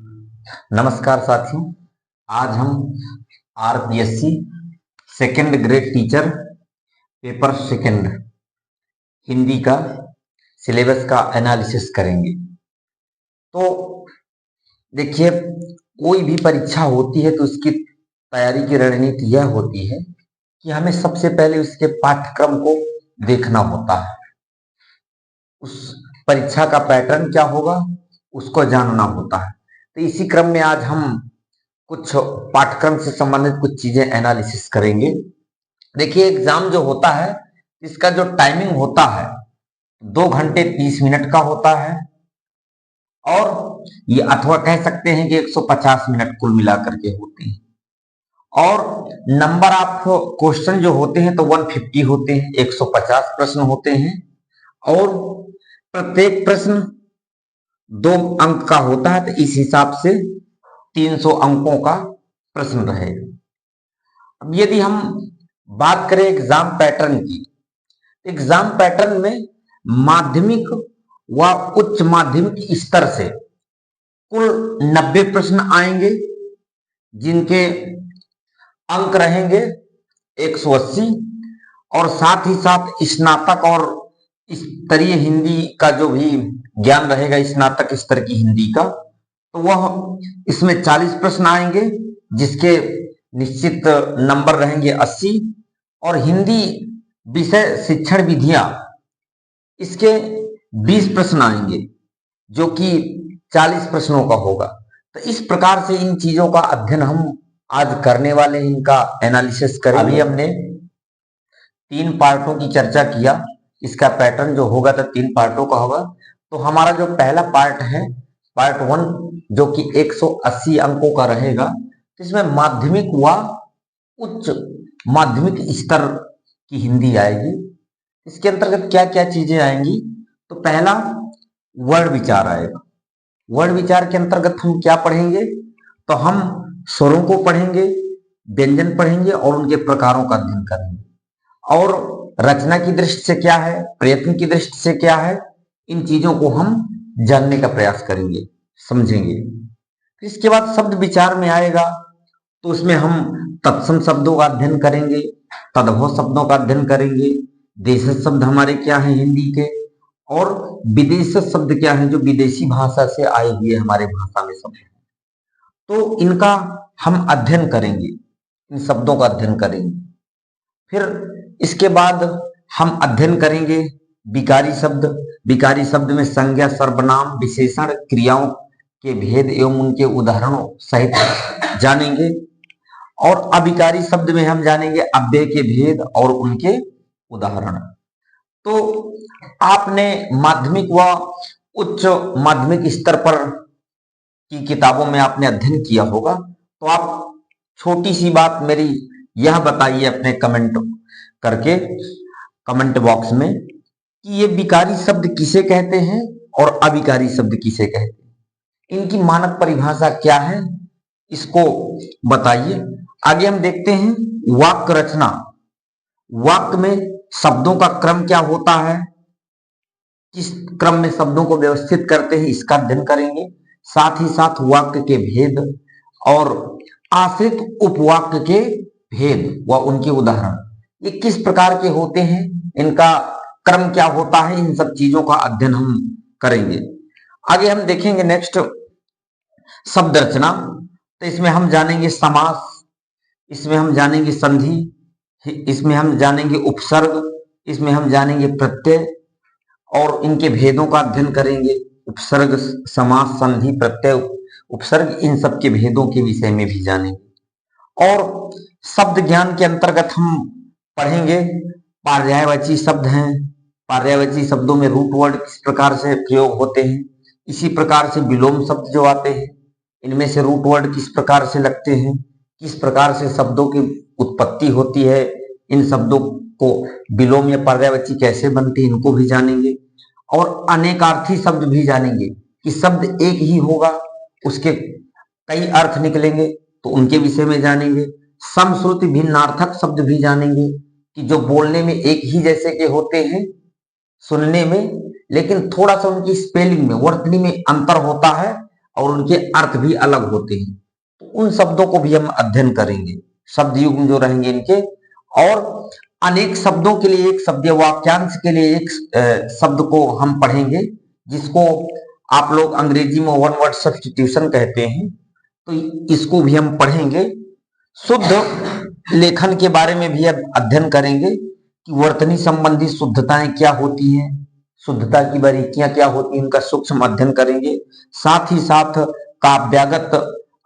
नमस्कार साथियों। आज हम RPSC second grade teacher paper second Hindi का सिलेबस का एनालिसिस करेंगे। तो देखिए, कोई भी परीक्षा होती है तो उसकी तैयारी की रणनीति यह होती है कि हमें सबसे पहले उसके पाठ्यक्रम को देखना होता है। उस परीक्षा का पैटर्न क्या होगा उसको जानना होता है। तो इसी क्रम में आज हम कुछ पाठ्यक्रम से संबंधित कुछ चीजें एनालिसिस करेंगे। देखिए, एग्जाम जो होता है इसका जो टाइमिंग होता है 2 घंटे 30 मिनट का होता है, और ये अथवा कह सकते हैं कि 150 मिनट कुल मिलाकर के होते हैं। और नंबर ऑफ क्वेश्चन जो होते हैं तो 150 होते हैं, 150 प्रश्न होते हैं, और प्रत्येक प्रश्न 2 अंक का होता है। तो इस हिसाब से 300 अंकों का प्रश्न रहेगा। अब यदि हम बात करें एग्जाम पैटर्न की, एग्जाम पैटर्न में माध्यमिक व उच्च माध्यमिक स्तर से कुल 90 प्रश्न आएंगे, जिनके अंक रहेंगे 180, और साथ ही साथ स्नातक और स्तरीय हिंदी का जो भी ज्ञान रहेगा, स्नातक स्तर की हिंदी का, तो वह इसमें 40 प्रश्न आएंगे, जिसके निश्चित नंबर रहेंगे 80। और हिंदी विषय शिक्षण विधियां, इसके 20 प्रश्न आएंगे, जो कि 40 प्रश्नों का होगा। तो इस प्रकार से इन चीजों का अध्ययन हम आज करने वाले हैं, इनका एनालिसिस करेंगे। अभी हमने 3 पार्टों की चर्चा किया। इसका पैटर्न जो होगा तो 3 पार्टों का होगा। तो हमारा जो पहला पार्ट है, पार्ट 1, जो कि 180 अंकों का रहेगा, इसमें माध्यमिक व उच्च माध्यमिक स्तर की हिंदी आएगी। इसके अंतर्गत क्या क्या चीजें आएंगी? तो पहला वर्ण विचार आएगा। वर्ण विचार के अंतर्गत हम क्या पढ़ेंगे? तो हम स्वरों को पढ़ेंगे, व्यंजन पढ़ेंगे और उनके प्रकारों का अध्ययन करेंगे। और रचना की दृष्टि से क्या है, प्रयत्न की दृष्टि से क्या है, इन चीजों को हम जानने का प्रयास करेंगे, समझेंगे। इसके बाद शब्द विचार में आएगा, तो उसमें हम तत्सम शब्दों का अध्ययन करेंगे, तद्भव शब्दों का अध्ययन करेंगे, देशज शब्द हमारे क्या हैं हिंदी के, और विदेशज शब्द क्या हैं जो विदेशी भाषा से आए हुए हमारे भाषा में शब्द हैं। तो इनका हम अध्ययन करेंगे, इन शब्दों का अध्ययन करेंगे। फिर इसके बाद हम अध्ययन करेंगे विकारी शब्द। विकारी शब्द में संज्ञा, सर्वनाम, विशेषण, क्रियाओं के भेद एवं उनके उदाहरणों सहित जानेंगे। और अविकारी शब्द में हम जानेंगे अव्यय के भेद और उनके उदाहरण। तो आपने माध्यमिक व उच्च माध्यमिक स्तर पर की किताबों में आपने अध्ययन किया होगा। तो आप छोटी सी बात मेरी यह बताइए अपने कमेंट करके, कमेंट बॉक्स में, कि ये विकारी शब्द किसे कहते हैं और अविकारी शब्द किसे कहते हैं, इनकी मानक परिभाषा क्या है, इसको बताइए। आगे हम देखते हैं वाक्य रचना। वाक्य में शब्दों का क्रम क्या होता है, किस क्रम में शब्दों को व्यवस्थित करते हैं, इसका अध्ययन करेंगे। साथ ही साथ वाक्य के भेद और आश्रित उपवाक्य के भेद व उनके उदाहरण, ये किस प्रकार के होते हैं, इनका क्रम क्या होता है, इन सब चीजों का अध्ययन हम करेंगे। आगे हम देखेंगे नेक्स्ट शब्द रचना। तो इसमें हम जानेंगे समास, इसमें हम जानेंगे संधि, इसमें हम जानेंगे उपसर्ग, इसमें हम जानेंगे प्रत्यय और इनके भेदों का अध्ययन करेंगे। उपसर्ग, समास, संधि, प्रत्यय, उपसर्ग, इन सब के भेदों के विषय में भी जानेंगे। और शब्द ज्ञान के अंतर्गत हम पढ़ेंगे पर्यायवाची शब्द हैं, पर्यायवाची शब्दों में रूट वर्ड किस प्रकार से प्रयोग होते हैं, इसी प्रकार से विलोम शब्द जो आते हैं, इनमें से रूट वर्ड किस प्रकार से लगते हैं, किस प्रकार से शब्दों की उत्पत्ति होती है, इन शब्दों को विलोम या पर्यायवाची कैसे बनते हैं, इनको भी जानेंगे। और अनेकार्थी शब्द भी जानेंगे कि शब्द एक ही होगा, उसके कई अर्थ निकलेंगे, तो उनके विषय में जानेंगे। समश्रुति भिन्नार्थक शब्द भी जानेंगे कि जो बोलने में एक ही जैसे के होते हैं सुनने में, लेकिन थोड़ा सा उनकी स्पेलिंग में, वर्तनी में अंतर होता है, और उनके अर्थ भी अलग होते हैं। तो उन शब्दों को भी हम अध्ययन करेंगे, शब्द युग्म जो रहेंगे इनके, और अनेक शब्दों के लिए एक शब्द या वाक्यांश के लिए एक शब्द को हम पढ़ेंगे, जिसको आप लोग अंग्रेजी में वन वर्ड सब्स्टिट्यूशन कहते हैं। तो इसको भी हम पढ़ेंगे। शुद्ध लेखन के बारे में भी अब अध्ययन करेंगे कि वर्तनी संबंधी शुद्धताएं क्या होती हैं, शुद्धता की बारीकियां क्या होती हैं, इनका सूक्ष्म अध्ययन करेंगे। साथ ही साथ काव्यागत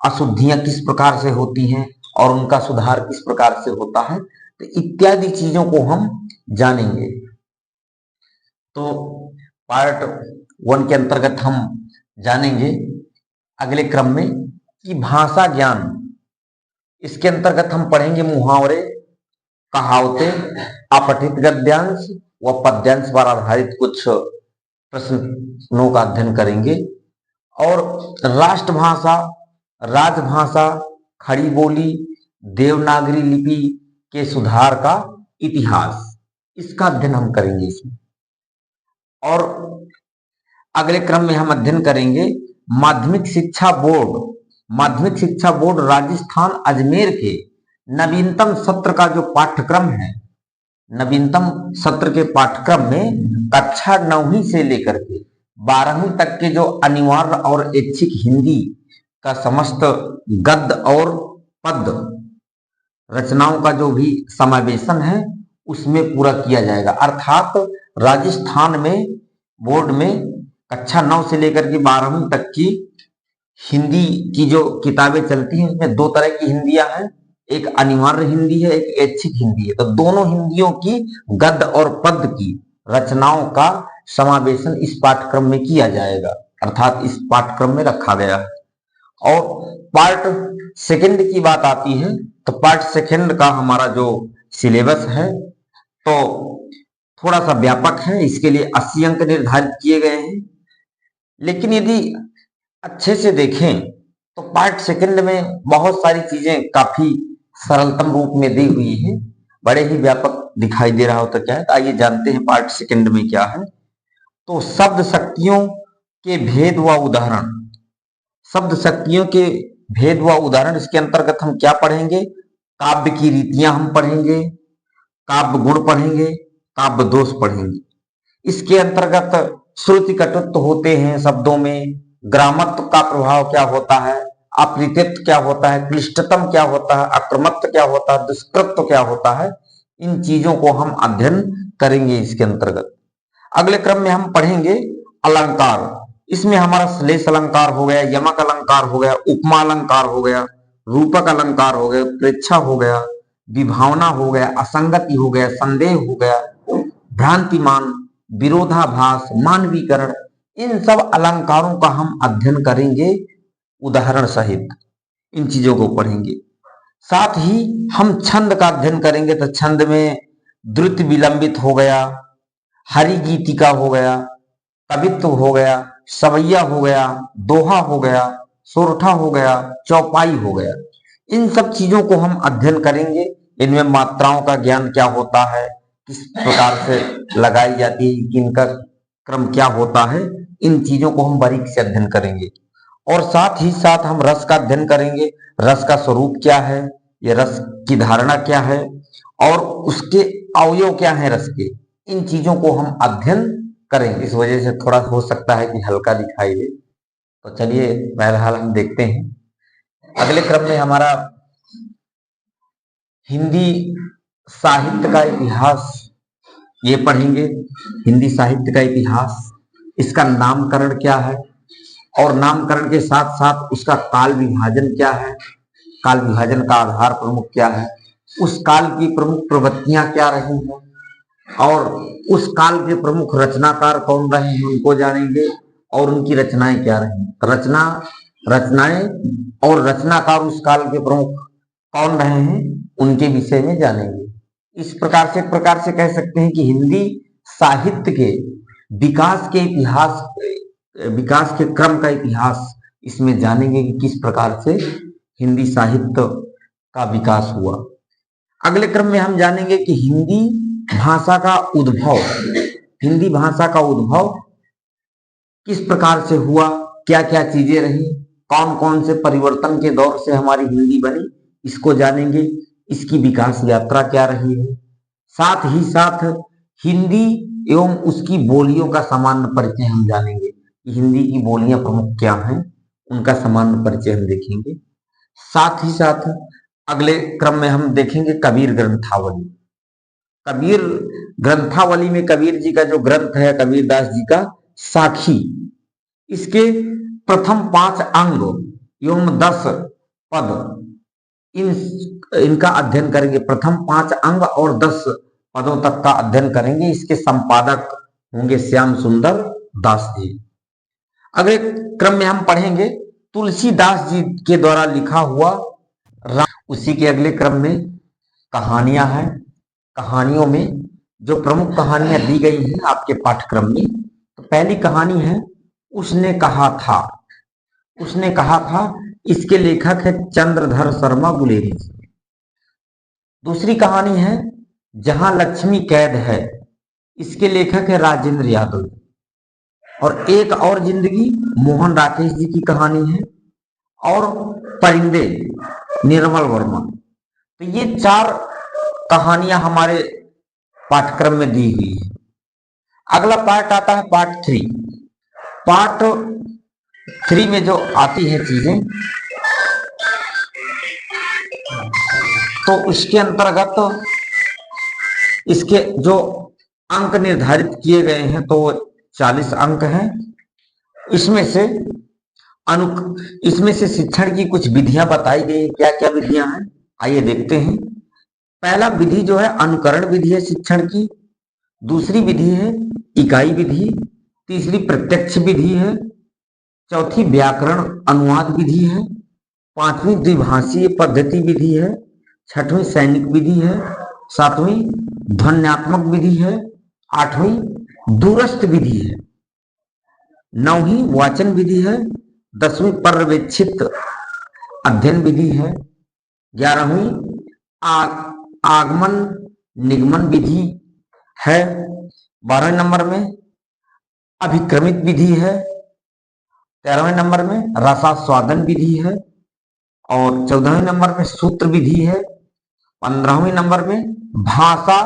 अशुद्धियां किस प्रकार से होती हैं और उनका सुधार किस प्रकार से होता है, तो इत्यादि चीजों को हम जानेंगे। तो पार्ट 1 के अंतर्गत हम जानेंगे अगले क्रम में कि भाषा ज्ञान, इसके अंतर्गत हम पढ़ेंगे मुहावरे, कहावतें, अपठित गद्यांश व पद्यांश पर आधारित कुछ प्रश्नों का अध्ययन करेंगे, और राष्ट्रभाषा, राजभाषा, खड़ी बोली, देवनागरी लिपि के सुधार का इतिहास, इसका अध्ययन हम करेंगे इसमें। और अगले क्रम में हम अध्ययन करेंगे माध्यमिक शिक्षा बोर्ड, माध्यमिक शिक्षा बोर्ड राजस्थान अजमेर के नवीनतम सत्र का जो पाठ्यक्रम है, नवीनतम सत्र के पाठ्यक्रम में कक्षा 9वीं से लेकर के 12वीं तक के जो अनिवार्य और ऐच्छिक हिंदी का समस्त गद्य और पद्य रचनाओं का जो भी समावेशन है उसमें पूरा किया जाएगा। अर्थात राजस्थान में बोर्ड में कक्षा 9 से लेकर के 12वीं तक की हिंदी की जो किताबें चलती हैं उसमें 2 तरह की हिंदियां हैं, एक अनिवार्य हिंदी है, एक ऐच्छिक हिंदी है। तो दोनों हिंदियों की गद्य और पद्य की रचनाओं का समावेशन इस पाठ्यक्रम में किया जाएगा, अर्थात इस पाठ्यक्रम में रखा गया है। और पार्ट 2 की बात आती है तो पार्ट 2 का हमारा जो सिलेबस है तो थोड़ा सा व्यापक है, इसके लिए 80 अंक निर्धारित किए गए हैं। लेकिन यदि अच्छे से देखें तो पार्ट 2 में बहुत सारी चीजें काफी सरलतम रूप में दी हुई है, बड़े ही व्यापक दिखाई दे रहा होता क्या है। तो आइए जानते हैं पार्ट 2 में क्या है। तो शब्द शक्तियों के भेद व उदाहरण, शब्द शक्तियों के भेद व उदाहरण, इसके अंतर्गत हम क्या पढ़ेंगे, काव्य की रीतियां हम पढ़ेंगे, काव्य गुण पढ़ेंगे, काव्य दोष पढ़ेंगे। इसके अंतर्गत श्रुति कटुत्व होते हैं शब्दों में, ग्रामत्व का प्रभाव क्या होता है, अप्रीतित्व क्या होता है, क्लिष्टतम क्या होता है, अक्रमत्व क्या होता है, दुष्कृत्व क्या होता है, इन चीजों को हम अध्ययन करेंगे इसके अंतर्गत। अगले क्रम में हम पढ़ेंगे अलंकार, इसमें हमारा श्लेष अलंकार हो गया, यमक अलंकार हो गया, उपमा अलंकार हो गया, रूपक अलंकार हो गया, प्रेक्षा हो गया, विभावना हो गया, असंगति हो गया, संदेह हो गया, भ्रांतिमान, विरोधाभास, मानवीकरण, इन सब अलंकारों का हम अध्ययन करेंगे उदाहरण सहित, इन चीजों को पढ़ेंगे। साथ ही हम छंद का अध्ययन करेंगे। तो छंद में द्रुत विलंबित हो गया, हरि गीतिका हो गया, कवित्व हो गया, सवैया हो गया, दोहा हो गया, सोरठा हो गया, चौपाई हो गया, इन सब चीजों को हम अध्ययन करेंगे। इनमें मात्राओं का ज्ञान क्या होता है, किस प्रकार से लगाई जाती है, इनका क्रम क्या होता है, इन चीजों को हम बारीक से अध्ययन करेंगे। और साथ ही साथ हम रस का अध्ययन करेंगे, रस का स्वरूप क्या है, ये रस की धारणा क्या है और उसके अवयव क्या है रस के, इन चीजों को हम अध्ययन करेंगे। इस वजह से थोड़ा हो सकता है कि हल्का दिखाई दे, तो चलिए बहरहाल हम देखते हैं। अगले क्रम में हमारा हिंदी साहित्य का इतिहास ये पढ़ेंगे, हिंदी साहित्य का इतिहास, इसका नामकरण क्या है और नामकरण के साथ साथ उसका काल विभाजन क्या है, काल विभाजन का आधार प्रमुख क्या है, उस काल की प्रमुख प्रवृत्तियां क्या रही हैं और उस काल के प्रमुख रचनाकार कौन रहे हैं उनको जानेंगे और उनकी रचनाएं क्या रही, रचनाएं और रचनाकार उस काल के प्रमुख कौन रहे हैं उनके विषय में जानेंगे। इस प्रकार से कह सकते हैं कि हिंदी साहित्य के विकास के इतिहास, विकास के क्रम का इतिहास इसमें जानेंगे कि किस प्रकार से हिंदी साहित्य का विकास हुआ। अगले क्रम में हम जानेंगे कि हिंदी भाषा का उद्भव, हिंदी भाषा का उद्भव किस प्रकार से हुआ, क्या क्या चीजें रही कौन कौन से परिवर्तन के दौर से हमारी हिंदी बनी, इसको जानेंगे। इसकी विकास यात्रा क्या रही है, साथ ही साथ हिंदी एवं उसकी बोलियों का सामान्य परिचय हम जानेंगे कि हिंदी की बोलियां प्रमुख क्या हैं, उनका सामान्य परिचय हम देखेंगे। साथ ही साथ अगले क्रम में हम देखेंगे कबीर ग्रंथावली। कबीर ग्रंथावली में कबीर जी का जो ग्रंथ है, कबीरदास जी का साखी, इसके प्रथम 5 अंग एवं 10 पद, इनका अध्ययन करेंगे। प्रथम 5 अंग और 10 पदों तक का अध्ययन करेंगे। इसके संपादक होंगे श्याम सुंदर दास जी। अगले क्रम में हम पढ़ेंगे तुलसीदास जी के द्वारा लिखा हुआ राम। उसी के अगले क्रम में कहानियां हैं। कहानियों में जो प्रमुख कहानियां दी गई हैं आपके पाठ्यक्रम में, तो पहली कहानी है उसने कहा था। उसने कहा था, इसके लेखक है चंद्रधर शर्मा गुलेरी जी। दूसरी कहानी है जहां लक्ष्मी कैद है, इसके लेखक है राजेंद्र यादव जी। और एक और जिंदगी मोहन राकेश जी की कहानी है। और परिंदे निर्मल वर्मा। तो ये 4 कहानियां हमारे पाठ्यक्रम में दी हुई है। अगला पार्ट आता है पार्ट 3। पार्ट 3 में जो आती है चीजें, तो उसके अंतर्गत इसके जो अंक निर्धारित किए गए हैं तो 40 अंक हैं। इसमें से शिक्षण की कुछ विधियां बताई गई। क्या क्या विधियां हैं, आइए देखते हैं। पहला विधि जो है अनुकरण विधि है शिक्षण की। दूसरी विधि है इकाई विधि। तीसरी प्रत्यक्ष विधि है। चौथी व्याकरण अनुवाद विधि है। 5वीं द्विभाषीय पद्धति विधि है। 6वीं सैनिक विधि है। 7वीं ध्वन्यात्मक विधि है। 8वीं दूरस्थ विधि है। 9वीं वाचन विधि है। 10वीं पर्यवेक्षित अध्ययन विधि है। 11वीं आगमन निगमन विधि है। 12वें नंबर में अभिक्रमित विधि है। 13वें नंबर में रसास्वादन विधि है। और 14वें नंबर में सूत्र विधि है। 15वें नंबर में भाषा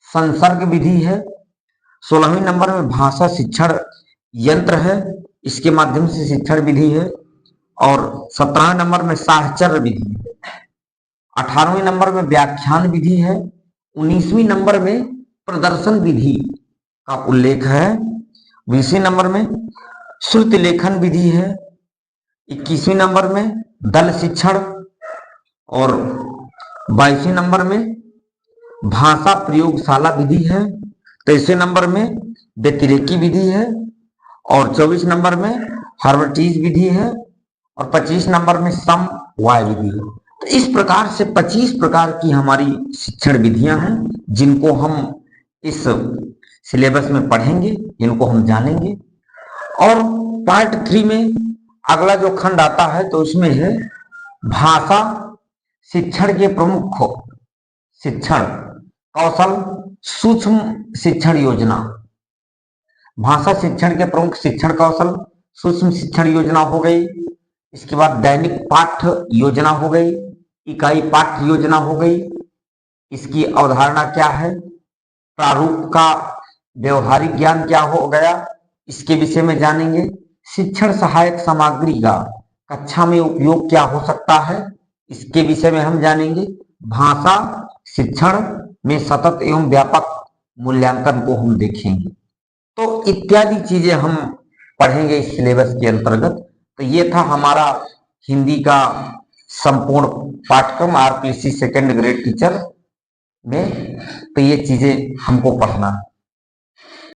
संसर्ग विधि है। 16वें नंबर में भाषा शिक्षण यंत्र है, इसके माध्यम से शिक्षण विधि है। और 17वें नंबर में साहचर्य विधि है। 18वें नंबर में व्याख्यान विधि है। 19वीं नंबर में प्रदर्शन विधि का उल्लेख है। 20वें नंबर में श्रुति लेखन विधि है। 21वें नंबर में दल शिक्षण। और 22वें नंबर में भाषा प्रयोगशाला विधि है। 23वें नंबर में व्यतिरेकी विधि है। और 24 नंबर में हर्बटीज विधि है। और 25 नंबर में समवाय विधि है। तो इस प्रकार से 25 प्रकार की हमारी शिक्षण विधियां हैं, जिनको हम इस सिलेबस में पढ़ेंगे, जिनको हम जानेंगे। और पार्ट 3 में अगला जो खंड आता है तो उसमें है भाषा शिक्षण के प्रमुख शिक्षण कौशल सूक्ष्म शिक्षण योजना। भाषा शिक्षण के प्रमुख शिक्षण कौशल सूक्ष्म शिक्षण योजना हो गई। इसके बाद दैनिक पाठ्य योजना हो गई। इकाई पाठ्य योजना हो गई। इसकी अवधारणा क्या है, प्रारूप का व्यवहारिक ज्ञान क्या हो गया, इसके विषय में जानेंगे। शिक्षण सहायक सामग्री का कक्षा में उपयोग क्या हो सकता है, इसके विषय में हम जानेंगे। भाषा शिक्षण में सतत एवं व्यापक मूल्यांकन को हम देखेंगे। तो इत्यादि चीजें हम पढ़ेंगे इस सिलेबस के अंतर्गत। तो ये था हमारा हिंदी का संपूर्ण पाठ्यक्रम आरपीएससी सेकेंड ग्रेड टीचर में। तो ये चीजें हमको पढ़ना है।